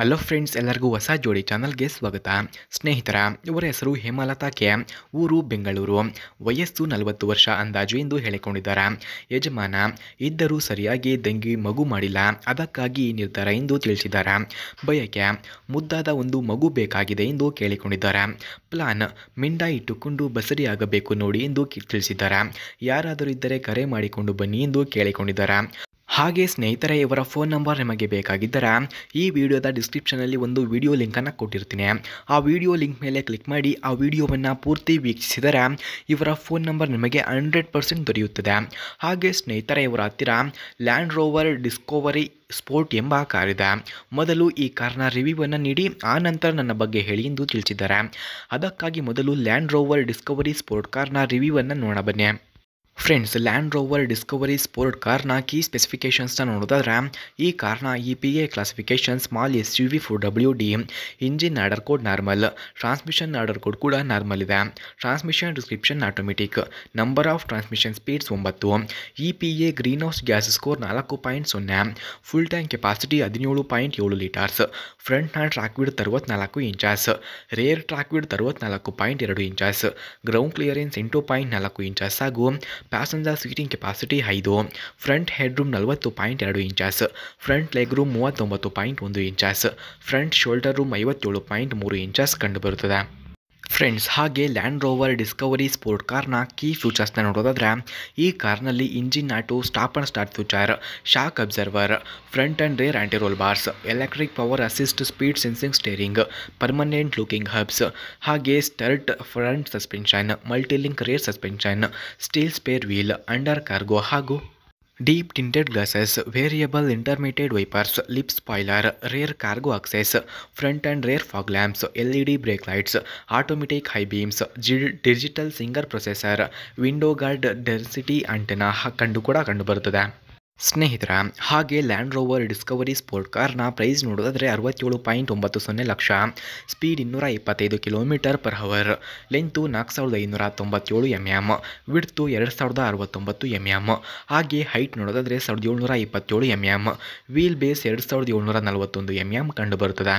Hello friends, ಎಲ್ಲರಿಗೂ ಹೊಸ ಜೋಡಿ ಚಾನಲ್ಗೆ ಸ್ವಾಗತ. ಸ್ನೇಹಿತರ, ಇವರ ಹೆಸರು ಹೇಮಲತಾ ಕೆ, ಊರು ಬೆಂಗಳೂರು, ವಯಸ್ಸು 40 ವರ್ಷ ಅಂದಾಜು ಎಂದು ಹೇಳಿಕೊಂಡಿದ್ದಾರೆ. ಯಜಮಾನ ಇದ್ದರೂ ಸರಿಯಾಗಿ ದಂಗಿ ಮಗು ಮಾಡಿಲ್ಲ, ಅದಕ್ಕಾಗಿ ಈ ನಿರ್ಧಾರ ಎಂದು ತಿಳಿಸಿದ್ದಾರೆ. ಬಯಕೆ ಮುದ್ದಾದ ಒಂದು ಮಗು ಬೇಕಾಗಿದೆ ಎಂದು ಕೇಳಿಕೊಂಡಿದ್ದಾರೆ. ಪ್ಲಾನ್ ಮಿಂಡ ಇಟ್ಟುಕೊಂಡು ಬಸರಿಯಾಗಬೇಕು ನೋಡಿ ಎಂದು ತಿಳಿಸಿದ್ದಾರೆ. ಯಾರಾದರೂ ಇದ್ದರೆ ಕರೆ ಮಾಡಿಕೊಂಡು ಬನ್ನಿ ಎಂದು ಕೇಳಿಕೊಂಡಿದ್ದಾರೆ. ಹಾಗೆ ಸ್ನೇಹಿತರೆ, ಇವರ ಫೋನ್ ನಂಬರ್ ನಿಮಗೆ ಬೇಕಾಗಿದ್ದರೆ ಈ ವಿಡಿಯೋದ ಡಿಸ್ಕ್ರಿಪ್ಷನಲ್ಲಿ ಒಂದು ವಿಡಿಯೋ ಲಿಂಕನ್ನು ಕೊಟ್ಟಿರ್ತೀನಿ. ಆ ವಿಡಿಯೋ ಲಿಂಕ್ ಮೇಲೆ ಕ್ಲಿಕ್ ಮಾಡಿ ಆ ವಿಡಿಯೋವನ್ನು ಪೂರ್ತಿ ವೀಕ್ಷಿಸಿದರೆ ಇವರ ಫೋನ್ ನಂಬರ್ ನಿಮಗೆ 100% ದೊರೆಯುತ್ತದೆ. ಹಾಗೆ ಸ್ನೇಹಿತರೆ, ಇವರ ಹತ್ತಿರ ಲ್ಯಾಂಡ್ ರೋವರ್ ಡಿಸ್ಕವರಿ ಸ್ಪೋರ್ಟ್ ಎಂಬ ಕಾರಿದೆ. ಮೊದಲು ಈ ಕಾರ್ನ ರಿವ್ಯೂವನ್ನು ನೀಡಿ ಆ ನಂತರ ನನ್ನ ಬಗ್ಗೆ ಹೇಳಿ ಎಂದು ತಿಳಿಸಿದ್ದಾರೆ. ಅದಕ್ಕಾಗಿ ಮೊದಲು ಲ್ಯಾಂಡ್ ರೋವರ್ ಡಿಸ್ಕವರಿ ಸ್ಪೋರ್ಟ್ ಕಾರ್ನ ರಿವ್ಯೂವನ್ನು ನೋಡಬನ್ನಿ. Friends, Land Rover Discovery Sport ಕಾರ್ನ ಕೀ ಸ್ಪೆಸಿಫಿಕೇಷನ್ಸ್ನ ನೋಡೋದಾದ್ರೆ, ಈ ಕಾರ್ನ EPA classification small SUV 4WD, engine order code normal, transmission order code ಕೂಡ ನಾರ್ಮಲ್ ಇದೆ. Transmission description automatic, number of transmission speeds 9, EPA greenhouse gas score 4.0, full tank capacity 17.7 litres, front track width 64 inches, rear track width 64.2 inches, ground clearance 8.4 inches ಹಾಗೂ passenger seating capacity 5, front headroom 40.2 inches, front legroom 39.1 inches, front shoulder room 57.3 inches ಕಂಡುಬರುತ್ತದೆ. Friends, ಹಾಗೆ Land Rover Discovery Sport ಕಾರ್ನ key ಫೀಚರ್ಸ್ನ ನೋಡೋದಾದ್ರೆ, ಈ ಕಾರ್ನಲ್ಲಿ engine auto, stop and start feature, shock absorber, front and rear anti roll bars, electric power assist, speed sensing steering, permanent locking hubs, ಹಾಗೆ strut front suspension, multilink rear suspension, steel spare wheel, under cargo ಹಾಗೂ deep tinted glasses, variable intermediate wipers, lip spoiler, rear cargo access, front and rear fog lamps, LED brake lights, automatic high beams, digital singer processor, window guard density antenna ಕಂಡುಬರುತ್ತದೆ. ಸ್ನೇಹಿತರ, ಹಾಗೆ Land Rover Discovery Sport ಕಾರ್ನ price ನೋಡೋದಾದರೆ 67.90 lakh, speed 225 km/h, length 4597 mm, width 2069 mm, ಹಾಗೆ height ನೋಡೋದಾದರೆ 1727 mm, wheel base 2741 mm ಕಂಡುಬರುತ್ತದೆ.